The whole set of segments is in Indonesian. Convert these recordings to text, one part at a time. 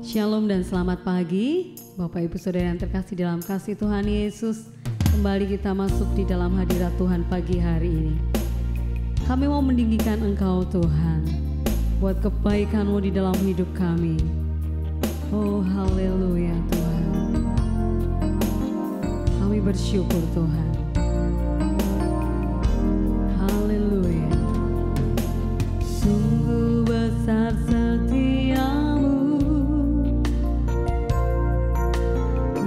Shalom dan selamat pagi Bapak Ibu Saudara yang terkasih dalam kasih Tuhan Yesus. Kembali kita masuk di dalam hadirat Tuhan pagi hari ini. Kami mau meninggikan Engkau Tuhan, buat kebaikan-Mu di dalam hidup kami. Oh haleluya Tuhan. Kami bersyukur Tuhan. Haleluya. Sungguh besar setiamu,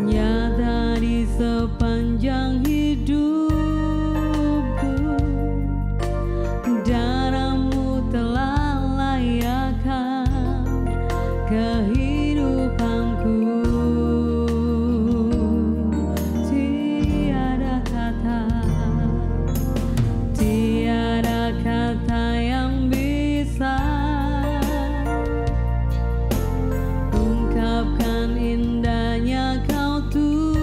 nyata di sepanjang hidupku. Darah-Mu telah layakkan kehidupanku. Tiada kata yang bisa ungkapkan indahnya Kau Tuhan.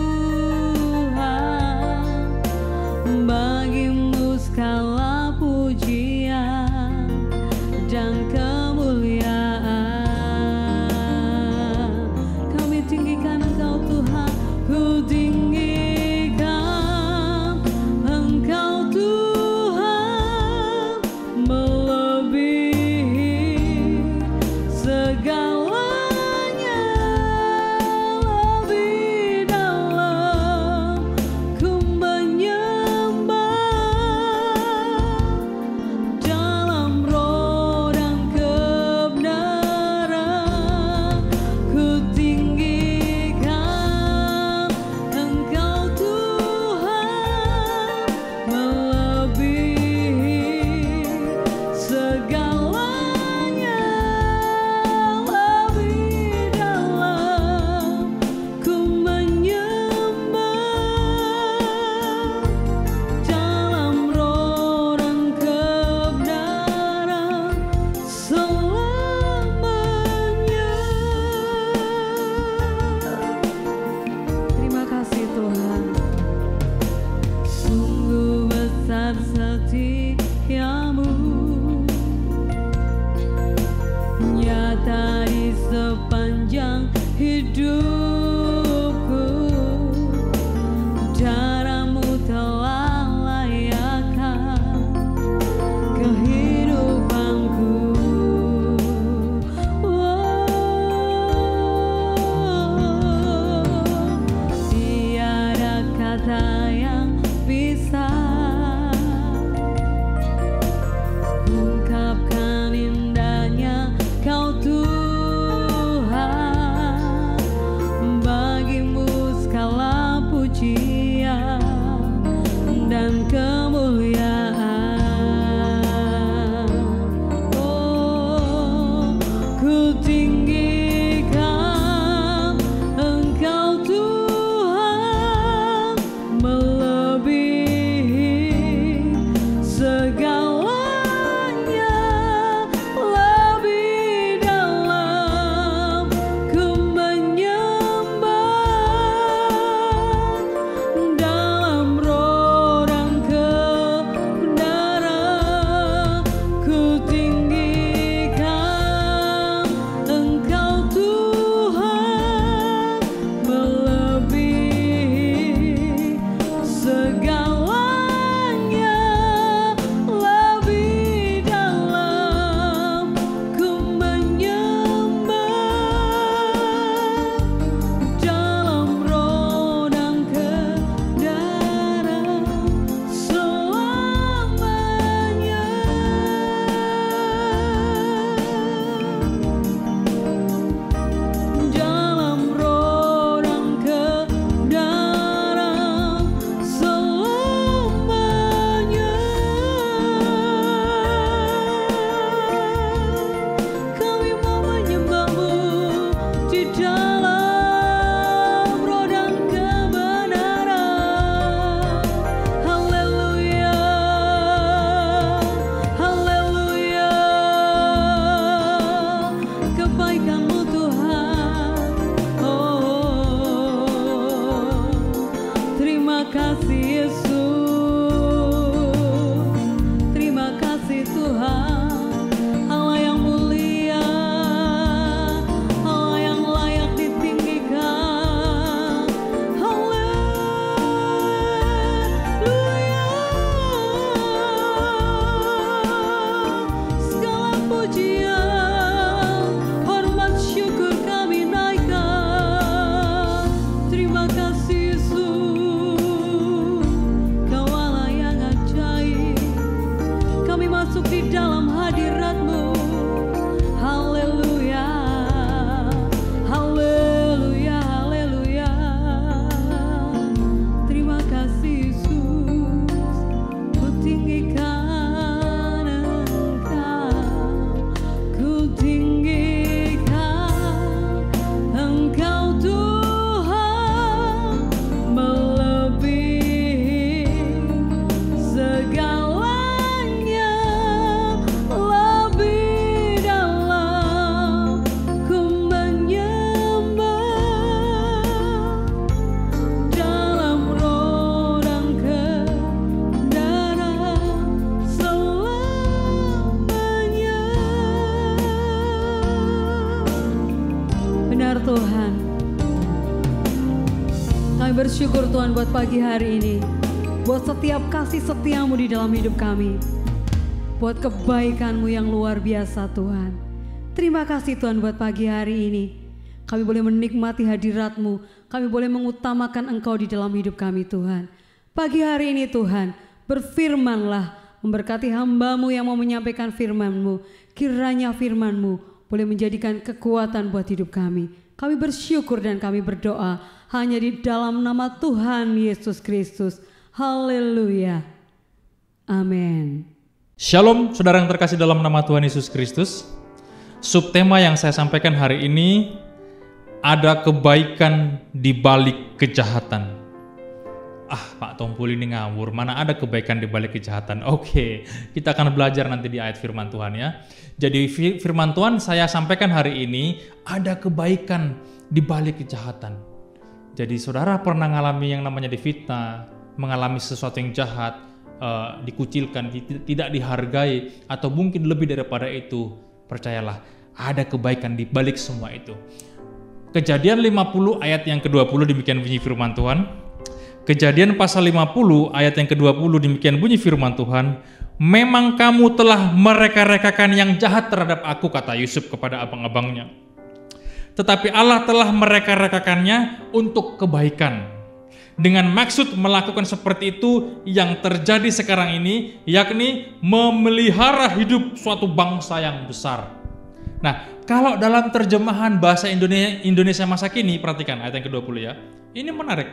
Bagimu segala pujian dan kemuliaan. Kami tinggikan Engkau Tuhan, ku tinggikan Engkau Tuhan, melebihi segalanya. Lebih dalam ku menyembah, dalam roh dan kebenaran ku tinggikan Engkau Tuhan, melebihi segalanya. Lebih dalam ku menyembah, dalam roh dan kebenaran selamanya. Terima kasih Tuhan. Sungguh besar setiamu, nyata di sepanjang hidupku. Darah-Mu telah layakkan kehidupanku. Tiada kata yang bisa ungkapkan indahnya Kau Tuhan. Bagimu segala pujian dan kemuliaan. Oh, ku tinggikan Engkau Tuhan, melebihi segalanya. Lebih dalam ku menyembah, dalam roh dan kebenaran ku tinggikan Engkau benar Tuhan. Kami bersyukur Tuhan buat pagi hari ini, buat setiap kasih setiamu di dalam hidup kami, buat kebaikanmu yang luar biasa Tuhan. Terima kasih Tuhan buat pagi hari ini. Kami boleh menikmati hadirat-Mu, kami boleh mengutamakan Engkau di dalam hidup kami Tuhan. Pagi hari ini Tuhan, berfirman-Lah, memberkati hamba-Mu yang mau menyampaikan firman-Mu. Kiranya firman-Mu boleh menjadikan kekuatan buat hidup kami. Kami bersyukur dan kami berdoa hanya di dalam nama Tuhan Yesus Kristus. Haleluya. Amin. Shalom saudara yang terkasih dalam nama Tuhan Yesus Kristus. Subtema yang saya sampaikan hari ini, ada kebaikan di balik kejahatan. Pak Tompul ini ngawur, mana ada kebaikan di balik kejahatan. Oke, kita akan belajar nanti di ayat firman Tuhan ya. Jadi firman Tuhan saya sampaikan hari ini, ada kebaikan di balik kejahatan. Jadi saudara pernah mengalami yang namanya difitnah, mengalami sesuatu yang jahat, dikucilkan, tidak dihargai, atau mungkin lebih daripada itu, percayalah, ada kebaikan di balik semua itu. Kejadian 50 ayat yang ke-20 demikian bunyi firman Tuhan. Kejadian pasal 50 ayat yang ke-20 demikian bunyi firman Tuhan. Memang kamu telah mereka-rekakan yang jahat terhadap aku, kata Yusuf kepada abang-abangnya. Tetapi Allah telah mereka-rekakannya untuk kebaikan. Dengan maksud melakukan seperti itu yang terjadi sekarang ini, yakni memelihara hidup suatu bangsa yang besar. Nah, kalau dalam terjemahan bahasa Indonesia masa kini, perhatikan ayat yang ke-20 ya. Ini menarik.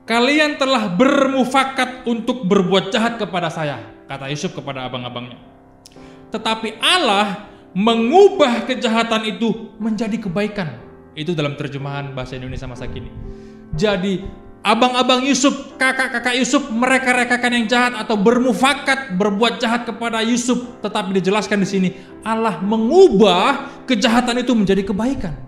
Kalian telah bermufakat untuk berbuat jahat kepada saya, kata Yusuf kepada abang-abangnya. Tetapi Allah mengubah kejahatan itu menjadi kebaikan. Itu dalam terjemahan bahasa Indonesia masa kini. Jadi abang-abang Yusuf, kakak-kakak Yusuf, mereka rekakan yang jahat atau bermufakat berbuat jahat kepada Yusuf. Tetapi dijelaskan di sini, Allah mengubah kejahatan itu menjadi kebaikan.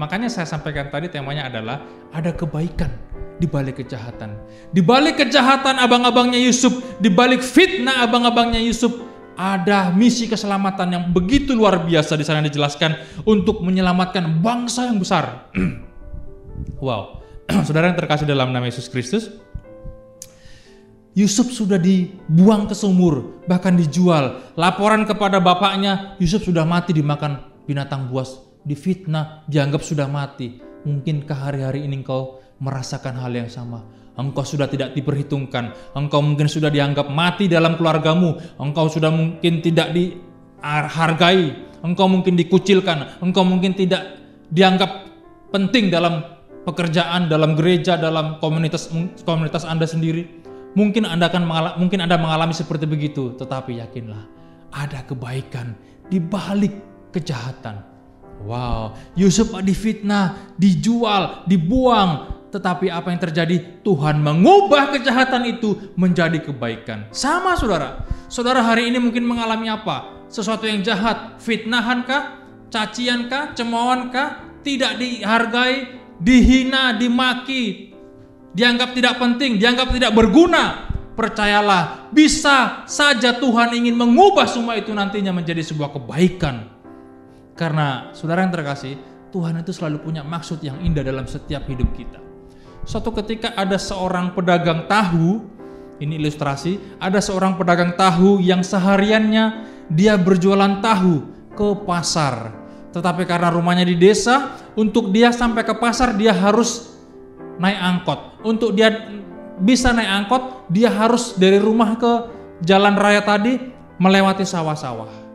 Makanya saya sampaikan tadi temanya adalah ada kebaikan di balik kejahatan. Di balik kejahatan abang-abangnya Yusuf, di balik fitnah abang-abangnya Yusuf, ada misi keselamatan yang begitu luar biasa di sana dijelaskan untuk menyelamatkan bangsa yang besar. Wow. Saudara yang terkasih dalam nama Yesus Kristus, Yusuf sudah dibuang ke sumur, bahkan dijual. Laporan kepada bapaknya, Yusuf sudah mati dimakan binatang buas, difitnah, dianggap sudah mati. Mungkinkah hari-hari ini engkau merasakan hal yang sama? Engkau sudah tidak diperhitungkan, engkau mungkin sudah dianggap mati dalam keluargamu, engkau sudah mungkin tidak dihargai, engkau mungkin dikucilkan, engkau mungkin tidak dianggap penting dalam pekerjaan, dalam gereja, dalam komunitas Anda sendiri. Mungkin Anda mengalami seperti begitu, tetapi yakinlah ada kebaikan di balik kejahatan. Wow, Yusuf difitnah, dijual, dibuang. Tetapi apa yang terjadi? Tuhan mengubah kejahatan itu menjadi kebaikan. Sama saudara. Saudara hari ini mungkin mengalami apa? Sesuatu yang jahat, fitnahankah? Caciankah? Cemoohankah? Tidak dihargai, dihina, dimaki, dianggap tidak penting, dianggap tidak berguna. Percayalah, bisa saja Tuhan ingin mengubah semua itu nantinya menjadi sebuah kebaikan. Karena saudara yang terkasih, Tuhan itu selalu punya maksud yang indah dalam setiap hidup kita. Suatu ketika ada seorang pedagang tahu, ini ilustrasi, ada seorang pedagang tahu yang sehariannya dia berjualan tahu ke pasar. Tetapi karena rumahnya di desa, untuk dia sampai ke pasar dia harus naik angkot. Untuk dia bisa naik angkot, dia harus dari rumah ke jalan raya tadi melewati sawah-sawah.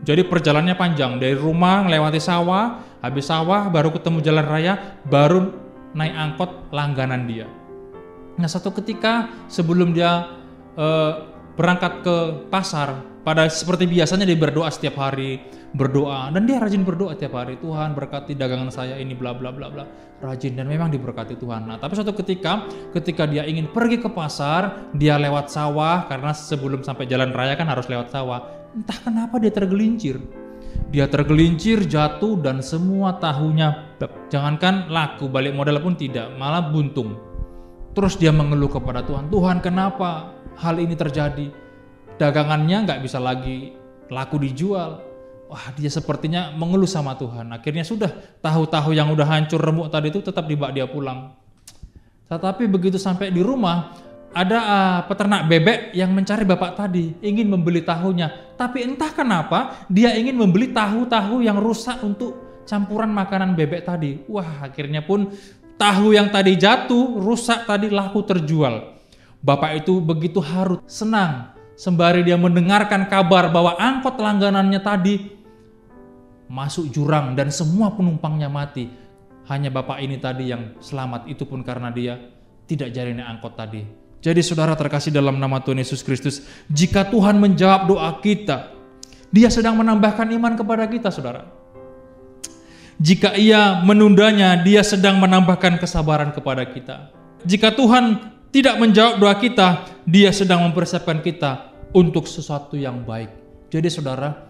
Jadi perjalanannya panjang, dari rumah melewati sawah, habis sawah baru ketemu jalan raya, baru naik angkot langganan dia. Nah, satu ketika sebelum dia berangkat ke pasar, seperti biasanya dia berdoa setiap hari, dan dia rajin berdoa setiap hari, Tuhan berkati dagangan saya ini bla bla bla bla, rajin, dan memang diberkati Tuhan. Nah, tapi suatu ketika dia ingin pergi ke pasar, dia lewat sawah, karena sebelum sampai jalan raya kan harus lewat sawah. Entah kenapa dia tergelincir. Dia tergelincir, jatuh, dan semua tahunya, jangankan laku, balik modal pun tidak, malah buntung. Terus dia mengeluh kepada Tuhan, Tuhan kenapa hal ini terjadi? Dagangannya nggak bisa lagi laku dijual. wah dia sepertinya mengeluh sama Tuhan. Akhirnya sudah tahu-tahu yang udah hancur remuk tadi itu tetap dibawa dia pulang. Tetapi begitu sampai di rumah, ada peternak bebek yang mencari bapak tadi, ingin membeli tahunya. Tapi entah kenapa dia ingin membeli tahu-tahu yang rusak untuk campuran makanan bebek tadi. Wah, akhirnya pun tahu yang tadi jatuh, rusak tadi laku terjual. Bapak itu begitu haru, senang sembari dia mendengarkan kabar bahwa angkot langganannya tadi masuk jurang dan semua penumpangnya mati. Hanya bapak ini tadi yang selamat, itu pun karena dia tidak jadi naik angkot tadi. Jadi saudara terkasih dalam nama Tuhan Yesus Kristus, jika Tuhan menjawab doa kita, dia sedang menambahkan iman kepada kita, saudara. Jika ia menundanya, dia sedang menambahkan kesabaran kepada kita. Jika Tuhan tidak menjawab doa kita, dia sedang mempersiapkan kita untuk sesuatu yang baik. Jadi saudara,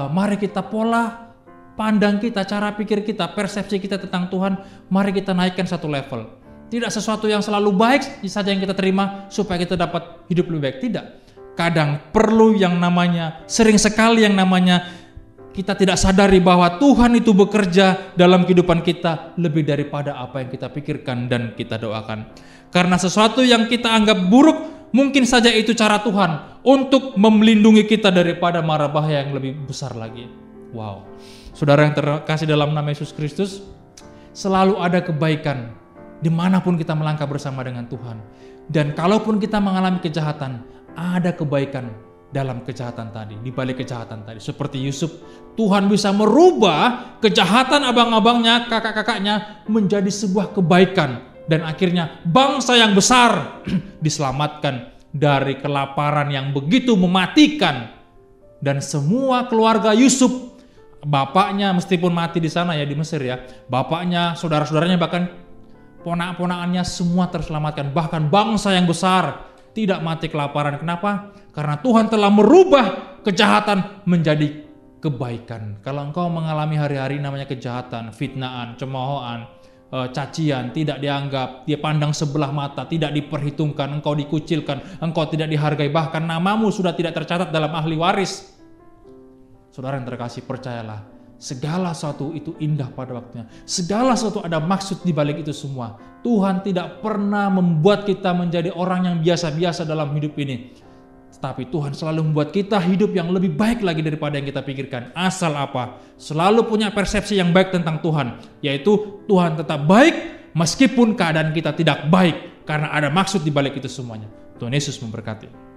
mari kita pola pandang kita, cara pikir kita, persepsi kita tentang Tuhan, mari kita naikkan satu level. Tidak sesuatu yang selalu baik saja yang kita terima supaya kita dapat hidup lebih baik. Tidak. Kadang perlu yang namanya, sering sekali yang namanya kita tidak sadari bahwa Tuhan itu bekerja dalam kehidupan kita lebih daripada apa yang kita pikirkan dan kita doakan. Karena sesuatu yang kita anggap buruk, mungkin saja itu cara Tuhan untuk melindungi kita daripada mara bahaya yang lebih besar lagi. Wow. Saudara yang terkasih dalam nama Yesus Kristus, selalu ada kebaikan dimanapun kita melangkah bersama dengan Tuhan. Dan kalaupun kita mengalami kejahatan, ada kebaikan dalam kejahatan tadi, di balik kejahatan tadi. Seperti Yusuf, Tuhan bisa merubah kejahatan abang-abangnya, kakak-kakaknya menjadi sebuah kebaikan. Dan akhirnya bangsa yang besar diselamatkan dari kelaparan yang begitu mematikan. Dan semua keluarga Yusuf, bapaknya meskipun mati di sana ya, di Mesir ya, bapaknya, saudara-saudaranya, bahkan ponak-ponakannya semua terselamatkan. Bahkan bangsa yang besar tidak mati kelaparan. Kenapa? Karena Tuhan telah merubah kejahatan menjadi kebaikan. Kalau engkau mengalami hari-hari namanya kejahatan, fitnaan, cemoohan, cacian, tidak dianggap, dia pandang sebelah mata, tidak diperhitungkan, engkau dikucilkan, engkau tidak dihargai, bahkan namamu sudah tidak tercatat dalam ahli waris. Saudara yang terkasih, percayalah, segala sesuatu itu indah pada waktunya. Segala sesuatu ada maksud di balik itu semua. Tuhan tidak pernah membuat kita menjadi orang yang biasa-biasa dalam hidup ini. Tetapi Tuhan selalu membuat kita hidup yang lebih baik lagi daripada yang kita pikirkan. Asal apa? Selalu punya persepsi yang baik tentang Tuhan. Yaitu Tuhan tetap baik meskipun keadaan kita tidak baik. Karena ada maksud di balik itu semuanya. Tuhan Yesus memberkati.